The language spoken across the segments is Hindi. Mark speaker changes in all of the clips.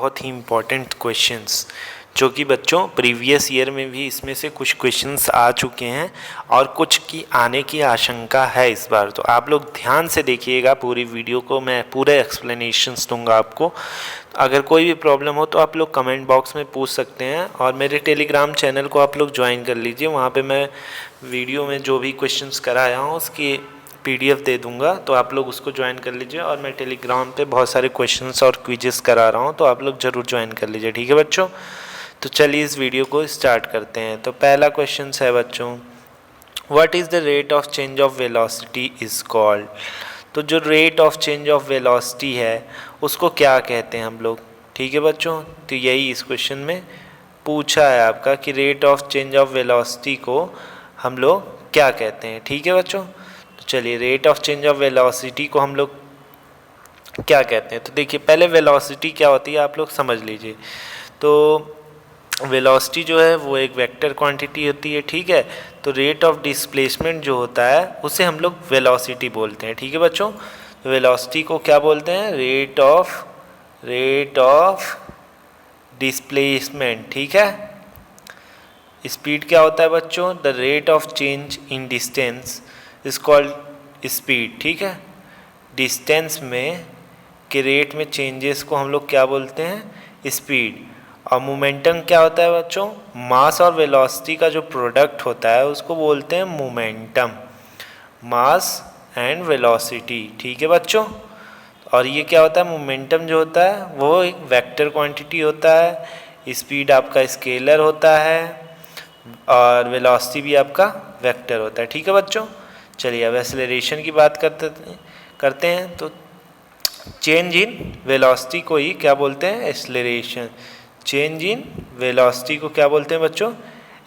Speaker 1: बहुत ही इम्पोर्टेंट क्वेश्चंस जो कि बच्चों प्रीवियस ईयर में भी इसमें से कुछ क्वेश्चंस आ चुके हैं और कुछ की आने की आशंका है इस बार। तो आप लोग ध्यान से देखिएगा पूरी वीडियो को, मैं पूरे एक्सप्लेनेशंस दूंगा आपको। अगर कोई भी प्रॉब्लम हो तो आप लोग कमेंट बॉक्स में पूछ सकते हैं और मेरे टेलीग्राम चैनल को आप लोग ज्वाइन कर लीजिए। वहाँ पे मैं वीडियो में जो भी क्वेश्चंस कराया हूँ उसकी PDF दे दूंगा, तो आप लोग उसको ज्वाइन कर लीजिए। और मैं टेलीग्राम पे बहुत सारे क्वेश्चंस और क्विजेस करा रहा हूँ, तो आप लोग ज़रूर ज्वाइन कर लीजिए, ठीक है बच्चों। तो चलिए इस वीडियो को स्टार्ट करते हैं। तो पहला क्वेश्चन है बच्चों, what is the rate of change of velocity is called. तो जो rate of change of velocity है उसको क्या कहते हैं हम लोग, ठीक है बच्चों। तो यही इस क्वेश्चन में पूछा है आपका कि rate of change of velocity को हम लोग क्या कहते हैं, ठीक है बच्चों। तो चलिए rate of change of velocity को हम लोग क्या कहते हैं। तो देखिए पहले वेलोसिटी क्या होती है आप लोग समझ लीजिए। तो वेलोसिटी जो है वो एक वेक्टर क्वांटिटी होती है, ठीक है। तो रेट ऑफ डिस्प्लेसमेंट जो होता है उसे हम लोग वेलोसिटी बोलते हैं, ठीक है बच्चों। वेलोसिटी को क्या बोलते हैं, रेट ऑफ डिस्प्लेसमेंट, ठीक है। स्पीड क्या होता है बच्चों, the rate of change in distance is called speed, ठीक है। डिस्टेंस में के रेट में चेंजेस को हम लोग क्या बोलते हैं, स्पीड। और मोमेंटम क्या होता है बच्चों, मास और वेलोसिटी का जो प्रोडक्ट होता है उसको बोलते हैं मोमेंटम, मास एंड वेलोसिटी, ठीक है बच्चों। और ये क्या होता है, मोमेंटम जो होता है वो एक वेक्टर क्वांटिटी होता है, स्पीड आपका स्केलर होता है और वेलोसिटी भी आपका वेक्टर होता है, ठीक है बच्चों। चलिए अब एक्सेलरेशन की बात करते हैं। तो चेंज इन वेलोसिटी को ही क्या बोलते हैं, एक्सेलरेशन। चेंज इन वेलोसिटी को क्या बोलते हैं बच्चों,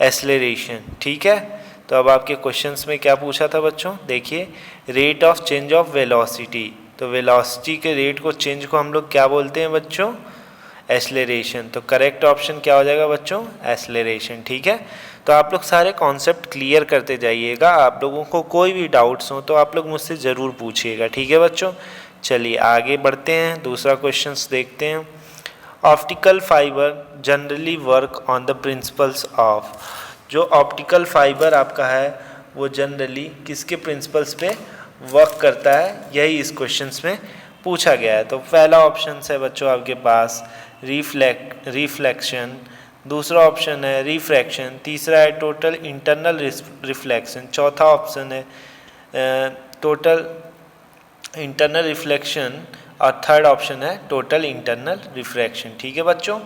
Speaker 1: एक्सेलरेशन, ठीक है। तो अब आपके क्वेश्चंस में क्या पूछा था बच्चों, देखिए rate of change of velocity. तो वेलोसिटी के रेट को चेंज को हम लोग क्या बोलते हैं बच्चों, एक्सेलरेशन। तो करेक्ट ऑप्शन क्या हो जाएगा बच्चों, एक्सेलरेशन, ठीक है। तो आप लोग सारे कॉन्सेप्ट क्लियर करते जाइएगा। आप लोगों को कोई भी डाउट्स हो तो आप लोग मुझसे ज़रूर पूछिएगा, ठीक है बच्चों। चलिए आगे बढ़ते हैं, दूसरा क्वेश्चंस देखते हैं। Optical fibre generally work on the principles of. जो ऑप्टिकल फाइबर आपका है वो जनरली किसके प्रिंसिपल्स पे वर्क करता है, यही इस क्वेश्चंस में पूछा गया है। तो पहला ऑप्शन है बच्चों आपके पास रिफ्लेक्शन, दूसरा ऑप्शन है रिफ्रैक्शन, तीसरा है टोटल इंटरनल रिफ्लेक्शन, चौथा ऑप्शन है टोटल इंटरनल रिफ्लेक्शन और थर्ड ऑप्शन है टोटल इंटरनल रिफ्रैक्शन, ठीक है बच्चों।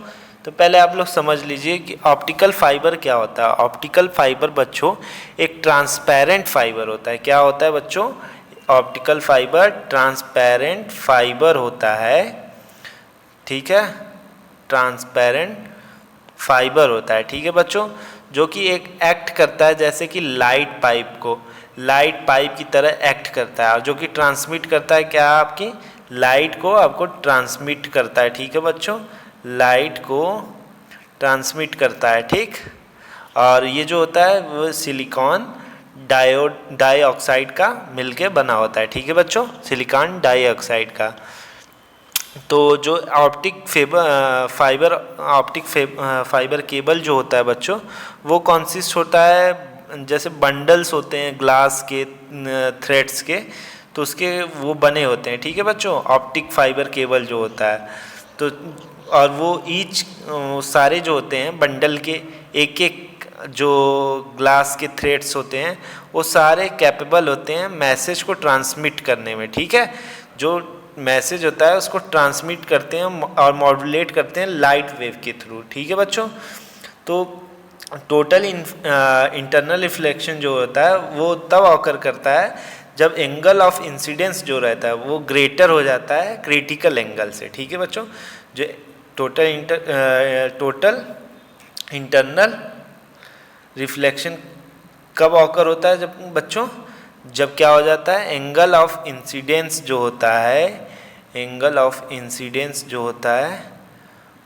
Speaker 1: तो पहले आप लोग समझ लीजिए कि ऑप्टिकल फाइबर क्या होता है। ऑप्टिकल फाइबर बच्चों एक ट्रांसपेरेंट फाइबर होता है। क्या होता है बच्चों, ऑप्टिकल फाइबर ट्रांसपेरेंट फाइबर होता है, ठीक है। ट्रांसपेरेंट फाइबर होता है, ठीक है बच्चों, जो कि एक एक्ट करता है जैसे कि लाइट पाइप की तरह एक्ट करता है, जो कि ट्रांसमिट करता है क्या, आपकी लाइट को आपको ट्रांसमिट करता है, ठीक है बच्चों, लाइट को ट्रांसमिट करता है, ठीक। और ये जो होता है वो सिलिकॉन डाइऑक्साइड का मिलके बना होता है, ठीक है बच्चों, सिलिकॉन डाइऑक्साइड का। तो जो ऑप्टिक फाइबर केबल जो होता है बच्चों वो कॉन्सिस्ट होता है, जैसे बंडल्स होते हैं ग्लास के थ्रेड्स के, तो उसके वो बने होते हैं, ठीक है बच्चों, ऑप्टिक फाइबर केबल जो होता है। तो और वो सारे जो होते हैं बंडल के एक एक जो ग्लास के थ्रेड्स होते हैं वो सारे कैपेबल होते हैं मैसेज को ट्रांसमिट करने में, ठीक है। जो मैसेज होता है उसको ट्रांसमिट करते हैं और मॉड्यूलेट करते हैं लाइट वेव के थ्रू, ठीक है बच्चों। तो टोटल इंटरनल रिफ्लेक्शन जो होता है वो तब ऑकर करता है जब एंगल ऑफ इंसिडेंस जो रहता है वो ग्रेटर हो जाता है क्रिटिकल एंगल से, ठीक है बच्चों। जो टोटल इंटरनल रिफ्लेक्शन कब ऑकर होता है, जब बच्चों जब क्या हो जाता है, एंगल ऑफ इंसिडेंस जो होता है, एंगल ऑफ इंसिडेंस जो होता है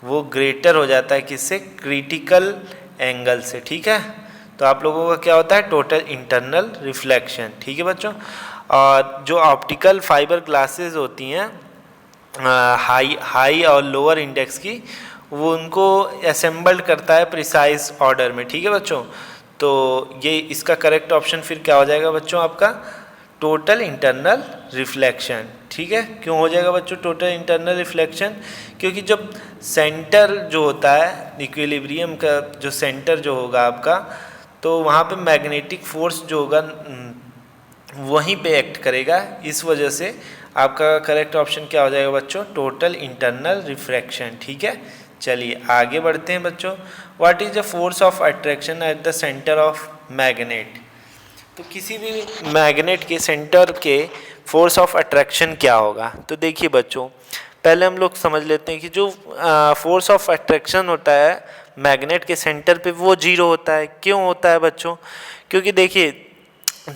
Speaker 1: वो ग्रेटर हो जाता है किससे, क्रिटिकल एंगल से, ठीक है। तो आप लोगों का क्या होता है, टोटल इंटरनल रिफ्लेक्शन, ठीक है बच्चों। और जो ऑप्टिकल फाइबर ग्लासेस होती हैं हाई और लोअर इंडेक्स की, वो उनको असेंबल्ड करता है प्रिसाइज ऑर्डर में। ठीक है बच्चों, तो ये इसका करेक्ट ऑप्शन फिर क्या हो जाएगा बच्चों आपका, टोटल इंटरनल रिफ्लेक्शन। ठीक है, क्यों हो जाएगा बच्चों टोटल इंटरनल रिफ्लेक्शन, क्योंकि जब सेंटर जो होता है इक्विलिब्रियम का, जो सेंटर जो होगा आपका, तो वहाँ पे मैग्नेटिक फोर्स जो होगा वहीं पे एक्ट करेगा। इस वजह से आपका करेक्ट ऑप्शन क्या हो जाएगा बच्चों, टोटल इंटरनल रिफ्रैक्शन। ठीक है, चलिए आगे बढ़ते हैं बच्चों। What is the force of attraction at the centre of magnet. तो किसी भी मैग्नेट के सेंटर के फोर्स ऑफ अट्रैक्शन क्या होगा। तो देखिए बच्चों, पहले हम लोग समझ लेते हैं कि जो फोर्स ऑफ अट्रैक्शन होता है मैग्नेट के सेंटर पे, वो जीरो होता है। क्यों होता है बच्चों, क्योंकि देखिए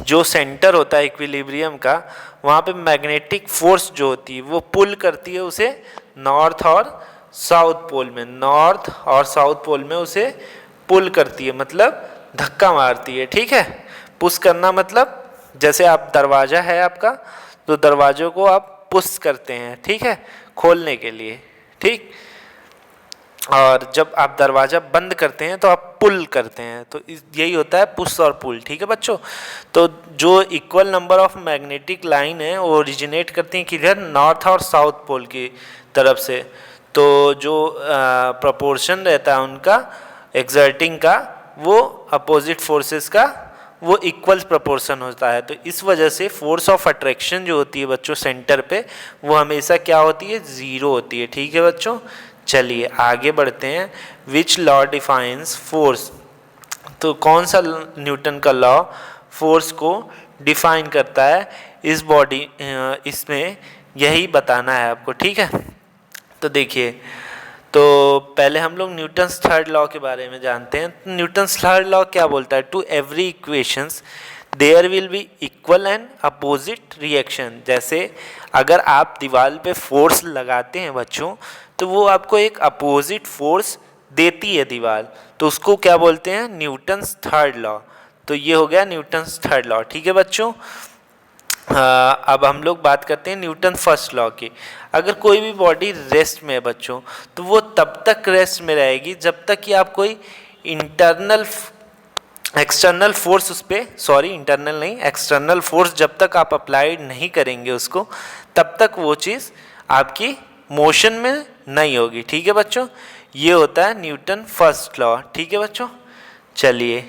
Speaker 1: जो सेंटर होता है इक्विलिब्रियम का, वहाँ पे मैग्नेटिक फोर्स जो होती है वो पुल करती है उसे नॉर्थ और साउथ पोल में, नॉर्थ और साउथ पोल में उसे पुल करती है, मतलब धक्का मारती है। ठीक है, पुश करना मतलब जैसे आप दरवाज़ा है आपका, तो दरवाजों को आप पुश करते हैं, ठीक है, खोलने के लिए। ठीक, और जब आप दरवाज़ा बंद करते हैं तो आप पुल करते हैं, तो यही होता है पुश और पुल। ठीक है बच्चों, तो जो equal number of magnetic line है वो ओरिजिनेट करती हैं किधर, नॉर्थ और साउथ पोल की तरफ से। तो जो प्रोपोर्शन रहता है उनका एक्सर्टिंग का, वो अपोजिट फोर्सेस का वो इक्वल प्रोपोर्शन होता है। तो इस वजह से फोर्स ऑफ अट्रैक्शन जो होती है बच्चों सेंटर पे, वो हमेशा क्या होती है, ज़ीरो होती है। ठीक है बच्चों, चलिए आगे बढ़ते हैं। Which law defines force. तो कौन सा न्यूटन का लॉ फोर्स को डिफाइन करता है इस बॉडी, इसमें यही बताना है आपको। ठीक है, तो देखिए, तो पहले हम लोग न्यूटन्स थर्ड लॉ के बारे में जानते हैं। न्यूटन्स थर्ड लॉ क्या बोलता है, to every equations there will be equal and opposite reaction. जैसे अगर आप दीवार पे फोर्स लगाते हैं बच्चों, तो वो आपको एक अपोजिट फोर्स देती है दीवार, तो उसको क्या बोलते हैं, न्यूटन्स थर्ड लॉ। तो ये हो गया न्यूटन्स थर्ड लॉ। ठीक है बच्चों, अब हम लोग बात करते हैं न्यूटन फर्स्ट लॉ की। अगर कोई भी बॉडी रेस्ट में है बच्चों, तो वो तब तक रेस्ट में रहेगी जब तक कि आप कोई एक्सटर्नल फोर्स उस पर, सॉरी इंटरनल नहीं, एक्सटर्नल फोर्स जब तक आप अप्लाइड नहीं करेंगे उसको, तब तक वो चीज़ आपकी मोशन में नहीं होगी। ठीक है बच्चों, ये होता है न्यूटन फर्स्ट लॉ। ठीक है बच्चों, चलिए,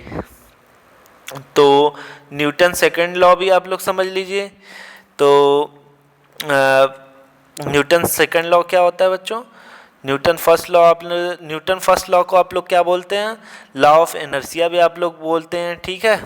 Speaker 1: तो न्यूटन सेकंड लॉ भी आप लोग समझ लीजिए। तो न्यूटन सेकंड लॉ क्या होता है बच्चों, न्यूटन फर्स्ट लॉ को आप लोग क्या बोलते हैं, लॉ ऑफ इनर्शिया भी आप लोग बोलते हैं। ठीक है,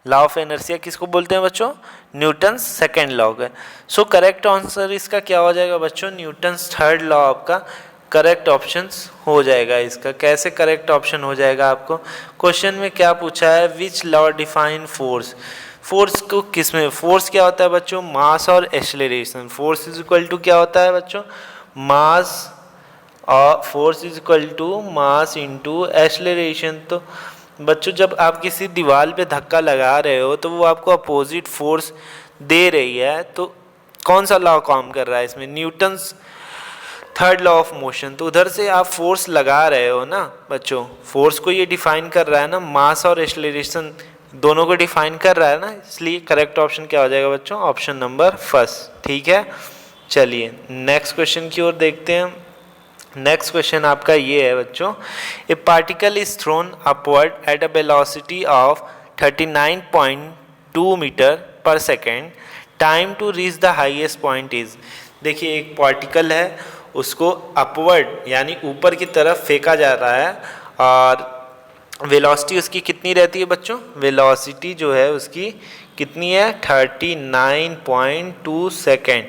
Speaker 1: लॉ ऑफ इनर्शिया किसको बोलते हैं बच्चों, न्यूटन सेकंड लॉ का। सो करेक्ट आंसर इसका क्या हो जाएगा बच्चों, न्यूटन थर्ड लॉ आपका करेक्ट ऑप्शन हो जाएगा। इसका कैसे करेक्ट ऑप्शन हो जाएगा, आपको क्वेश्चन में क्या पूछा है, which law define force. Force को किस में, फोर्स क्या होता है बच्चों, मास और acceleration. Force is equal to क्या होता है बच्चों, मास, और force is equal to mass into acceleration. तो बच्चों जब आप किसी दीवार पे धक्का लगा रहे हो, तो वो आपको अपोजिट फोर्स दे रही है, तो कौन सा लॉ काम कर रहा है इसमें, Newton's third law of motion. तो उधर से आप फोर्स लगा रहे हो ना बच्चों, फोर्स को ये डिफाइन कर रहा है ना, मास और एक्सेलरेशन दोनों को डिफाइन कर रहा है ना, इसलिए करेक्ट ऑप्शन क्या हो जाएगा बच्चों, ऑप्शन नंबर फर्स्ट। ठीक है, चलिए नेक्स्ट क्वेश्चन की ओर देखते हैं। नेक्स्ट क्वेश्चन आपका ये है बच्चों, a particle is thrown upward at a velocity of 39.2 metre per second, time to reach the highest point is. देखिए एक पार्टिकल है, उसको अपवर्ड यानी ऊपर की तरफ फेंका जा रहा है, और वेलोसिटी उसकी कितनी रहती है बच्चों, वेलोसिटी जो है उसकी कितनी है, 39.2 second,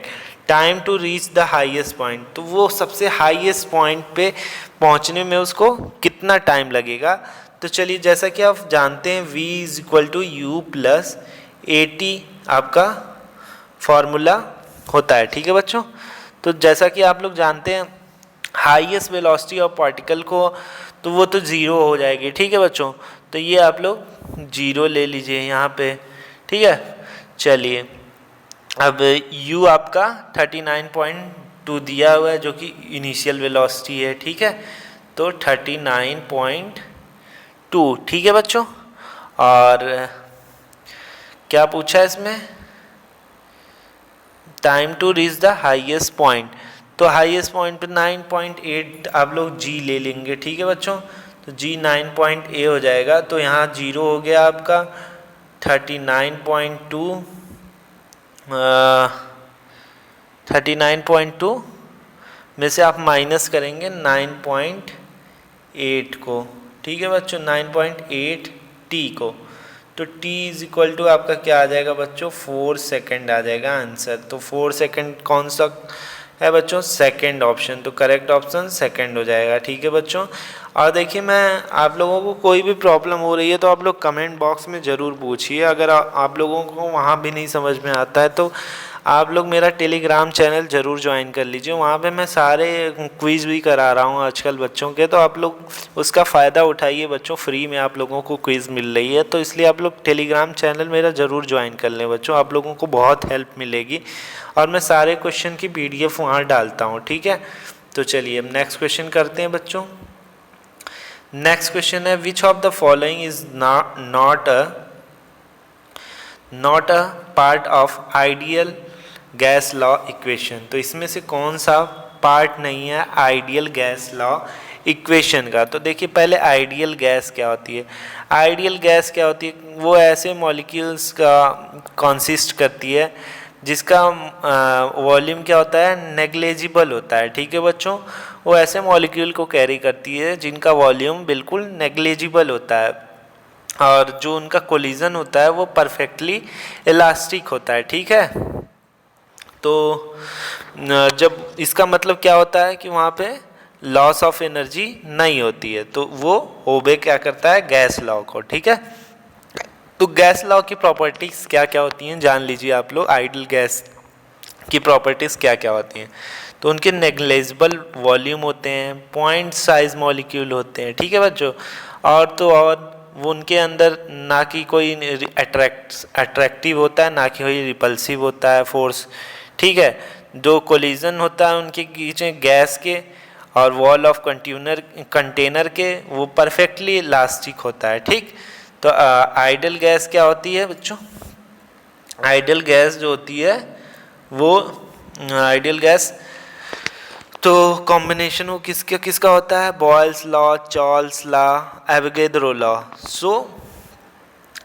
Speaker 1: time to reach the highest point. तो वो सबसे हाईएस्ट पॉइंट पे पहुंचने में उसको कितना टाइम लगेगा। तो चलिए, जैसा कि आप जानते हैं v is equal to U plus AT आपका फॉर्मूला होता है। ठीक है बच्चों, तो जैसा कि आप लोग जानते हैं हाईएस्ट वेलोसिटी ऑफ पार्टिकल को, तो वो तो ज़ीरो हो जाएगी। ठीक है बच्चों, तो ये आप लोग ज़ीरो ले लीजिए यहाँ पे। ठीक है, चलिए अब u आपका 2 दिया हुआ है जो कि इनिशियल वेलोसिटी है, ठीक है। तो 39.2, ठीक है बच्चों। और क्या पूछा है इसमें, time to reach the highest point, तो हाईएस्ट पॉइंट पे 9.8 आप लोग जी ले लेंगे, ठीक है बच्चों। तो जी 9.8 हो जाएगा, तो यहाँ 0 हो गया आपका 39.2 39.2 में से आप माइनस करेंगे 9.8 को, ठीक है बच्चों, 9.8 टी को। तो t इज इक्वल टू आपका क्या आ जाएगा बच्चों, 4 सेकेंड आ जाएगा आंसर। तो 4 सेकेंड कौन सा है बच्चों, सेकंड ऑप्शन। तो करेक्ट ऑप्शन सेकंड हो जाएगा, ठीक है बच्चों। और देखिए, मैं आप लोगों को कोई भी प्रॉब्लम हो रही है तो आप लोग कमेंट बॉक्स में ज़रूर पूछिए। अगर आप लोगों को वहाँ भी नहीं समझ में आता है तो आप लोग मेरा टेलीग्राम चैनल ज़रूर ज्वाइन कर लीजिए। वहाँ पे मैं सारे क्विज़ भी करा रहा हूँ आजकल बच्चों के, तो आप लोग उसका फ़ायदा उठाइए बच्चों। फ्री में आप लोगों को क्विज़ मिल रही है, तो इसलिए आप लोग टेलीग्राम चैनल मेरा ज़रूर ज्वाइन कर लें बच्चों, आप लोगों को बहुत हेल्प मिलेगी। और मैं सारे क्वेश्चन की PDF वहाँ डालता हूँ, ठीक है। तो चलिए अब नेक्स्ट क्वेश्चन करते हैं बच्चों। नेक्स्ट क्वेश्चन है, which of the following is not a part of ideal gas law equation. तो इसमें से कौन सा पार्ट नहीं है आइडियल गैस लॉ इक्वेशन का। तो देखिए, पहले आइडियल गैस क्या होती है। आइडियल गैस क्या होती है, वो ऐसे मॉलिक्यूल्स का कंसिस्ट करती है जिसका वॉल्यूम क्या होता है, नेग्लेजिबल होता है, ठीक है बच्चों। वो ऐसे मॉलिक्यूल को कैरी करती है जिनका वॉल्यूम बिल्कुल नेग्लेजिबल होता है, और जो उनका कोलिजन होता है वो परफेक्टली इलास्टिक होता है, ठीक है। तो जब इसका मतलब क्या होता है कि वहाँ पे लॉस ऑफ एनर्जी नहीं होती है, तो वो ओबे क्या करता है, गैस लॉ को, ठीक है। तो गैस लॉ की प्रॉपर्टीज़ क्या क्या होती हैं जान लीजिए आप लोग। आइडियल गैस की प्रॉपर्टीज़ क्या क्या होती हैं, तो उनके नेग्लेजिबल वॉल्यूम होते हैं, पॉइंट साइज मॉलिक्यूल होते हैं, ठीक है बच्चों। और तो और वो उनके अंदर ना कि कोई अट्रैक्टिव होता है, ना कि कोई रिपल्सिव होता है फोर्स, ठीक है। जो कोलिजन होता है उनके बीच में गैस के और वॉल ऑफ कंटेनर के, वो परफेक्टली इलास्टिक होता है, ठीक। तो आइडियल गैस क्या होती है बच्चों, आइडियल गैस जो होती है वो आइडियल गैस तो कॉम्बिनेशन वो किसका होता है, Boyle's law, Charles law, Avogadro law, so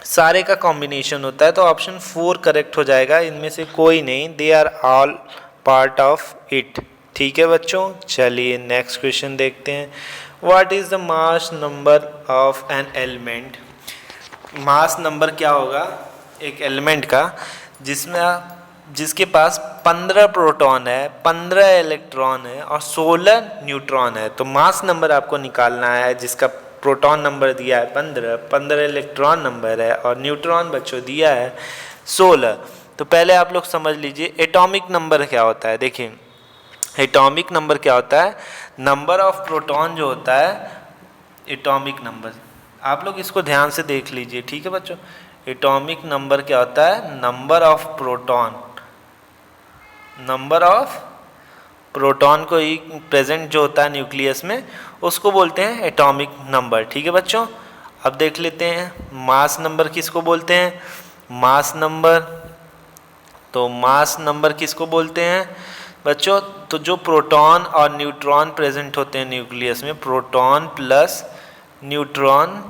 Speaker 1: सारे का कॉम्बिनेशन होता है। तो ऑप्शन 4 करेक्ट हो जाएगा, इनमें से कोई नहीं, they are all part of it, ठीक है बच्चों। चलिए नेक्स्ट क्वेश्चन देखते हैं। What is the mass number of an element. Mass number क्या होगा एक एलिमेंट का जिसके पास 15 प्रोटॉन है, 15 इलेक्ट्रॉन है और 16 न्यूट्रॉन है। तो मास नंबर आपको निकालना है जिसका प्रोटॉन नंबर दिया है 15 इलेक्ट्रॉन नंबर है और न्यूट्रॉन बच्चों दिया है 16। तो पहले आप लोग समझ लीजिए एटॉमिक नंबर क्या होता है। देखिए एटॉमिक नंबर क्या होता है, नंबर ऑफ प्रोटॉन जो होता है एटॉमिक नंबर, आप लोग इसको ध्यान से देख लीजिए, ठीक है बच्चों। एटॉमिक नंबर क्या होता है, number of proton, number of proton को ही प्रेजेंट जो होता है न्यूक्लियस में उसको बोलते हैं एटॉमिक नंबर, ठीक है बच्चों। अब देख लेते हैं मास नंबर किसको बोलते हैं, मास नंबर, तो मास नंबर किसको बोलते हैं बच्चों, तो जो प्रोटॉन और न्यूट्रॉन प्रेजेंट होते हैं न्यूक्लियस में, प्रोटॉन प्लस न्यूट्रॉन,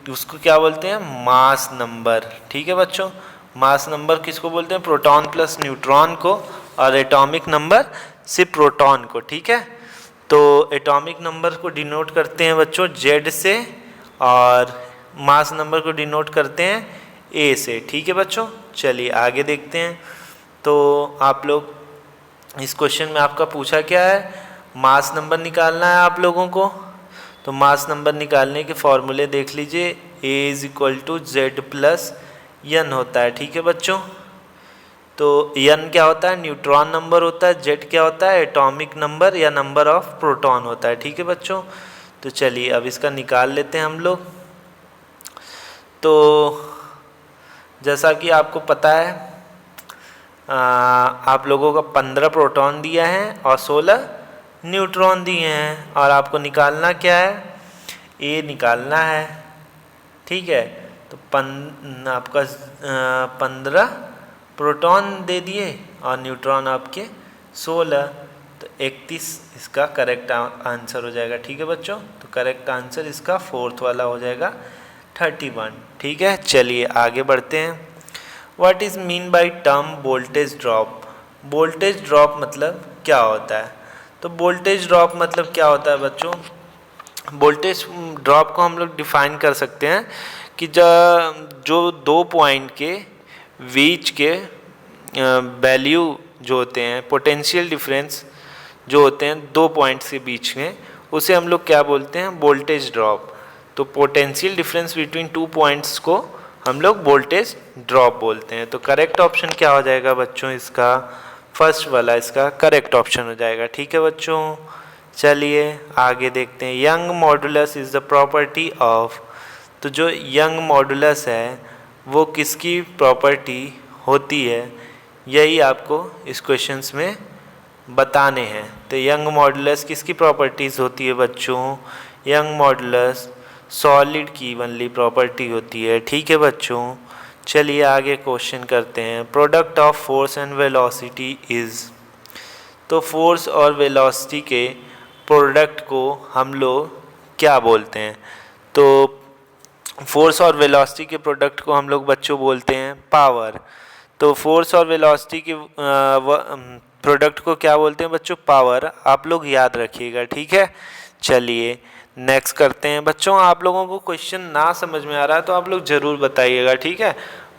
Speaker 1: उसको क्या बोलते हैं, मास नंबर, ठीक है बच्चों। मास नंबर किसको बोलते हैं, प्रोटॉन प्लस न्यूट्रॉन को, और एटॉमिक नंबर सिर्फ प्रोटॉन को, ठीक है। तो एटॉमिक नंबर को डिनोट करते हैं बच्चों जेड से, और मास नंबर को डिनोट करते हैं ए से, ठीक है बच्चों। चलिए आगे देखते हैं। तो आप लोग इस क्वेश्चन में आपका पूछा क्या है, मास नंबर निकालना है आप लोगों को। तो मास नंबर निकालने के फॉर्मूले देख लीजिए, A is equal to Z plus N होता है, ठीक है बच्चों। तो यन क्या होता है, न्यूट्रॉन नंबर होता है, जेड क्या होता है, एटॉमिक नंबर या नंबर ऑफ प्रोटॉन होता है, ठीक है बच्चों। तो चलिए अब इसका निकाल लेते हैं हम लोग। तो जैसा कि आपको पता है आप लोगों का 15 प्रोटॉन दिया है और 16 न्यूट्रॉन दिए हैं, और आपको निकालना क्या है, ए निकालना है। ठीक है, तो आपका 15 प्रोटॉन दे दिए और न्यूट्रॉन आपके 16, तो 31 इसका करेक्ट आंसर हो जाएगा। ठीक है बच्चों, तो करेक्ट आंसर इसका फोर्थ वाला हो जाएगा 31। ठीक है, चलिए आगे बढ़ते हैं। What is mean by term voltage drop? Voltage drop मतलब क्या होता है? तो वोल्टेज ड्रॉप मतलब क्या होता है बच्चों? वोल्टेज ड्रॉप को हम लोग डिफाइन कर सकते हैं कि जो 2 पॉइंट के बीच के वैल्यू जो होते हैं, पोटेंशियल डिफरेंस जो होते हैं 2 पॉइंट्स के बीच में, उसे हम लोग क्या बोलते हैं? Voltage drop. तो पोटेंशियल डिफरेंस बिटवीन 2 पॉइंट्स को हम लोग वोल्टेज ड्रॉप बोलते हैं। तो करेक्ट ऑप्शन क्या हो जाएगा बच्चों? इसका फर्स्ट वाला इसका करेक्ट ऑप्शन हो जाएगा। ठीक है बच्चों, चलिए आगे देखते हैं। Young modulus is the property of, तो जो यंग मॉडुलस है वो किसकी प्रॉपर्टी होती है, यही आपको इस क्वेश्चंस में बताने हैं। तो यंग मॉडुलस किसकी प्रॉपर्टीज़ होती है बच्चों? यंग मॉडुलस सॉलिड की ओनली प्रॉपर्टी होती है। ठीक है बच्चों, चलिए आगे क्वेश्चन करते हैं। Product of force and velocity is, तो फोर्स और वेलोसिटी के प्रोडक्ट को हम लोग क्या बोलते हैं? तो फोर्स और वेलोसिटी के प्रोडक्ट को हम लोग बच्चों बोलते हैं पावर। तो फोर्स और वेलोसिटी के प्रोडक्ट को क्या बोलते हैं बच्चों? पावर। आप लोग याद रखिएगा। ठीक है, चलिए नेक्स्ट करते हैं। बच्चों आप लोगों को क्वेश्चन ना समझ में आ रहा है तो आप लोग ज़रूर बताइएगा। ठीक है,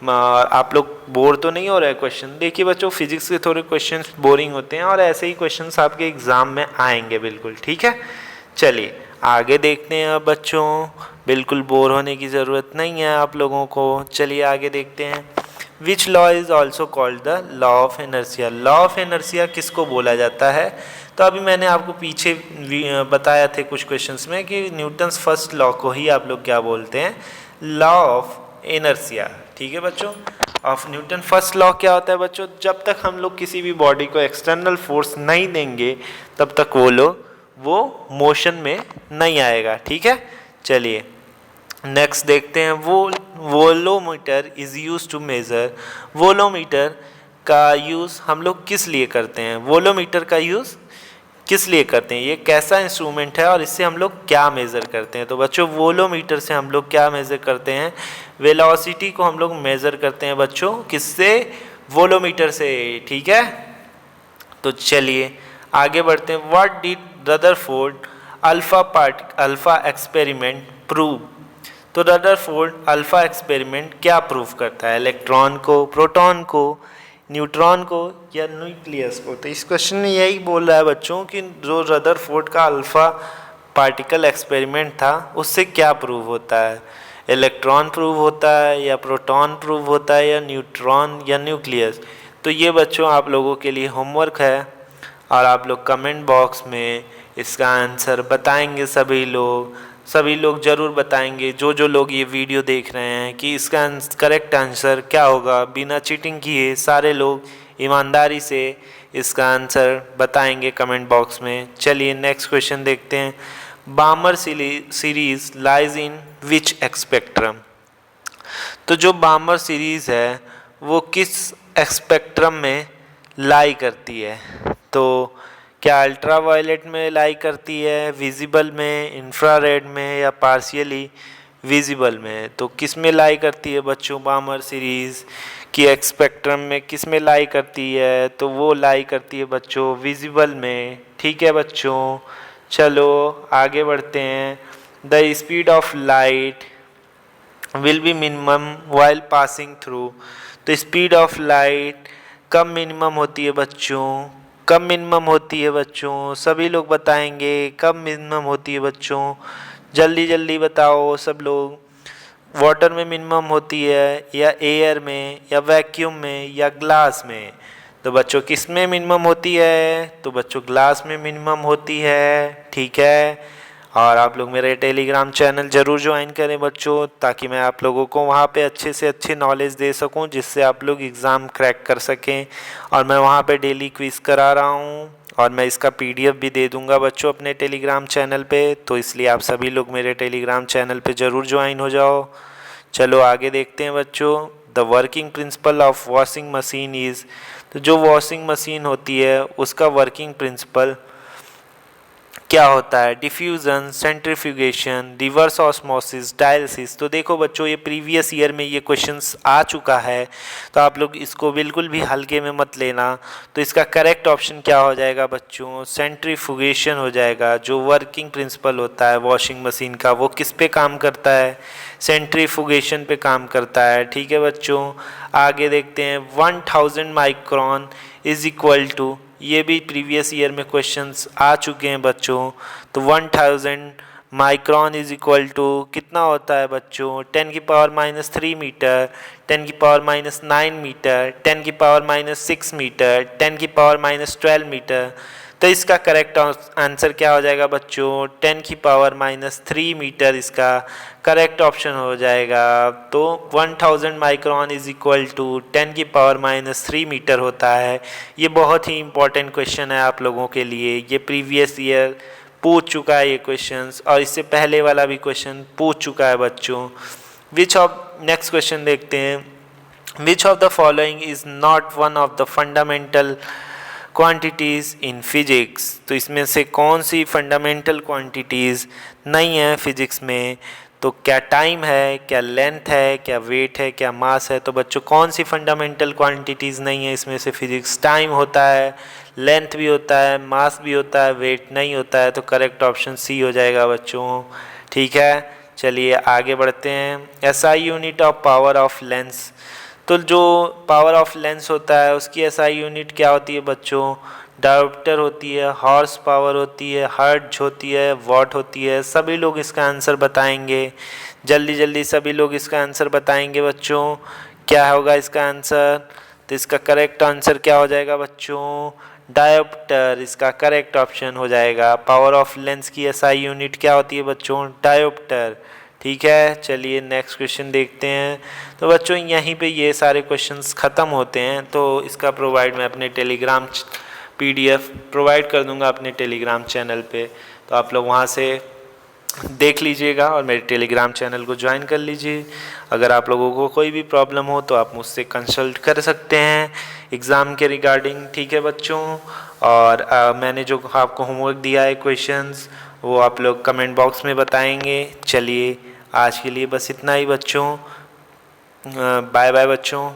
Speaker 1: आप लोग बोर तो नहीं हो रहे क्वेश्चन? देखिए बच्चों, फिजिक्स के थोड़े क्वेश्चंस बोरिंग होते हैं और ऐसे ही क्वेश्चंस आपके एग्ज़ाम में आएंगे बिल्कुल। ठीक है, चलिए आगे देखते हैं। अब बच्चों बिल्कुल बोर होने की ज़रूरत नहीं है आप लोगों को। चलिए आगे देखते हैं। Which law is also called the law of inertia? Law of inertia किसको बोला जाता है? तो अभी मैंने आपको पीछे बताया थे कुछ क्वेश्चंस में कि न्यूटन्स फर्स्ट लॉ को ही आप लोग क्या बोलते हैं? Law of inertia. ठीक है बच्चों, ऑफ न्यूटन फर्स्ट लॉ क्या होता है बच्चों? जब तक हम लोग किसी भी बॉडी को एक्सटर्नल फोर्स नहीं देंगे तब तक वो मोशन में नहीं आएगा। ठीक है, चलिए नेक्स्ट देखते हैं। वोलोमीटर इज़ यूज टू मेज़र, वोलोमीटर का यूज़ हम लोग किस लिए करते हैं? वोलोमीटर का यूज़ किस लिए करते हैं? ये कैसा इंस्ट्रूमेंट है और इससे हम लोग क्या मेज़र करते हैं? तो बच्चों वोलोमीटर से हम लोग क्या मेज़र करते हैं? वेलोसिटी को हम लोग मेज़र करते हैं बच्चों, किससे? वोलोमीटर से। ठीक है, तो चलिए आगे बढ़ते हैं। What did Rutherford alpha experiment prove? तो रदरफोर्ड अल्फा एक्सपेरिमेंट क्या प्रूव करता है? इलेक्ट्रॉन को, प्रोटॉन को, न्यूट्रॉन को या न्यूक्लियस को? तो इस क्वेश्चन में यही बोल रहा है बच्चों कि जो रदरफोर्ड का अल्फा पार्टिकल एक्सपेरिमेंट था उससे क्या प्रूव होता है? इलेक्ट्रॉन प्रूव होता है या प्रोटॉन प्रूव होता है या न्यूट्रॉन या न्यूक्लियस? तो ये बच्चों आप लोगों के लिए होमवर्क है और आप लोग कमेंट बॉक्स में इसका आंसर बताएंगे। सभी लोग ज़रूर बताएंगे, जो लोग ये वीडियो देख रहे हैं, कि इसका करेक्ट आंसर क्या होगा। बिना चीटिंग किए सारे लोग ईमानदारी से इसका आंसर बताएंगे कमेंट बॉक्स में। चलिए नेक्स्ट क्वेश्चन देखते हैं। बामर series lies in which spectrum? तो जो बामर सीरीज़ है वो किस स्पेक्ट्रम में लाई करती है? तो क्या अल्ट्रा वायलेट में लाई करती है, विजिबल में, इंफ्रारेड में या पार्शियली विजिबल में? तो किस में लाई करती है बच्चों? बामर सीरीज़ की स्पेक्ट्रम में किस में लाई करती है? तो वो लाई करती है बच्चों विजिबल में। ठीक है बच्चों, चलो आगे बढ़ते हैं। The speed of light will be minimum while passing through. तो स्पीड ऑफ लाइट कब मिनिमम होती है बच्चों? कब मिनिमम होती है बच्चों? सभी लोग बताएंगे कब मिनिमम होती है बच्चों? जल्दी जल्दी बताओ सब लोग। वाटर में मिनिमम होती है या एयर में या वैक्यूम में या ग्लास में? तो बच्चों किस में मिनिमम होती है? तो बच्चों ग्लास में मिनिमम होती है। ठीक है, और आप लोग मेरे टेलीग्राम चैनल ज़रूर ज्वाइन करें बच्चों, ताकि मैं आप लोगों को वहाँ पे अच्छे से अच्छी नॉलेज दे सकूँ, जिससे आप लोग एग्ज़ाम क्रैक कर सकें। और मैं वहाँ पे डेली क्विज़ करा रहा हूँ और मैं इसका PDF भी दे दूँगा बच्चों अपने टेलीग्राम चैनल पे, तो इसलिए आप सभी लोग मेरे टेलीग्राम चैनल पे ज़रूर ज्वाइन हो जाओ। चलो आगे देखते हैं बच्चों। The working principle of washing machine is, तो जो वॉशिंग मशीन होती है उसका वर्किंग प्रिंसिपल क्या होता है? Diffusion, centrifugation, reverse osmosis, dialysis. तो देखो बच्चों, ये प्रीवियस ईयर में ये क्वेश्चंस आ चुका है, तो आप लोग इसको बिल्कुल भी हल्के में मत लेना। तो इसका करेक्ट ऑप्शन क्या हो जाएगा बच्चों? सेंट्रीफ्यूगेशन हो जाएगा। जो वर्किंग प्रिंसिपल होता है वॉशिंग मशीन का, वो किस पे काम करता है? सेंट्रीफ्यूगेशन पे काम करता है। ठीक है बच्चों, आगे देखते हैं। 1000 माइक्रोन इज इक्वल टू, ये भी प्रीवियस ईयर में क्वेश्चंस आ चुके हैं बच्चों। तो 1000 माइक्रोन इज इक्वल टू कितना होता है बच्चों? 10⁻³ मीटर, 10⁻⁹ मीटर, 10⁻�6 मीटर, 10⁻12 मीटर। तो इसका करेक्ट आंसर क्या हो जाएगा बच्चों? 10⁻³ मीटर इसका करेक्ट ऑप्शन हो जाएगा। तो 1000 micron is equal to 10⁻³ metre होता है। ये बहुत ही इम्पोर्टेंट क्वेश्चन है आप लोगों के लिए। ये प्रीवियस ईयर पूछ चुका है ये क्वेश्चंस, और इससे पहले वाला भी क्वेश्चन पूछ चुका है बच्चों। नेक्स्ट क्वेश्चन देखते हैं। Which of the following is not one of the fundamental quantities in physics? तो इसमें से कौन सी फंडामेंटल क्वांटिटीज़ नहीं है फिजिक्स में? तो क्या टाइम है, क्या लेंथ है, क्या वेट है, क्या मास है? तो बच्चों कौन सी फंडामेंटल क्वांटिटीज़ नहीं है इसमें से फिजिक्स? टाइम होता है, लेंथ भी होता है, मास भी होता है, वेट नहीं होता है। तो करेक्ट ऑप्शन सी हो जाएगा बच्चों। ठीक है, चलिए आगे बढ़ते हैं। SI unit of power of lens, तो जो पावर ऑफ लेंस होता है उसकी SI यूनिट क्या होती है बच्चों? डायोप्टर होती है, हॉर्स पावर होती है, हर्ट्ज होती है, वॉट होती है। सभी लोग इसका आंसर बताएंगे, जल्दी जल्दी सभी लोग इसका आंसर बताएंगे बच्चों। क्या होगा इसका आंसर? तो इसका करेक्ट आंसर क्या हो जाएगा बच्चों? डायोप्टर इसका करेक्ट ऑप्शन हो जाएगा। पावर ऑफ लेंस की SI यूनिट क्या होती है बच्चों? डायोप्टर। ठीक है, चलिए नेक्स्ट क्वेश्चन देखते हैं। तो बच्चों यहीं पे ये सारे क्वेश्चंस ख़त्म होते हैं। तो इसका प्रोवाइड मैं अपने टेलीग्राम PDF प्रोवाइड कर दूंगा अपने टेलीग्राम चैनल पे, तो आप लोग वहाँ से देख लीजिएगा और मेरे टेलीग्राम चैनल को ज्वाइन कर लीजिए। अगर आप लोगों को कोई भी प्रॉब्लम हो तो आप मुझसे कंसल्ट कर सकते हैं एग्ज़ाम के रिगार्डिंग। ठीक है बच्चों, और मैंने जो आपको होमवर्क दिया है क्वेश्चंस, वो आप लोग कमेंट बॉक्स में बताएंगे। चलिए आज के लिए बस इतना ही बच्चों, बाय बाय बच्चों।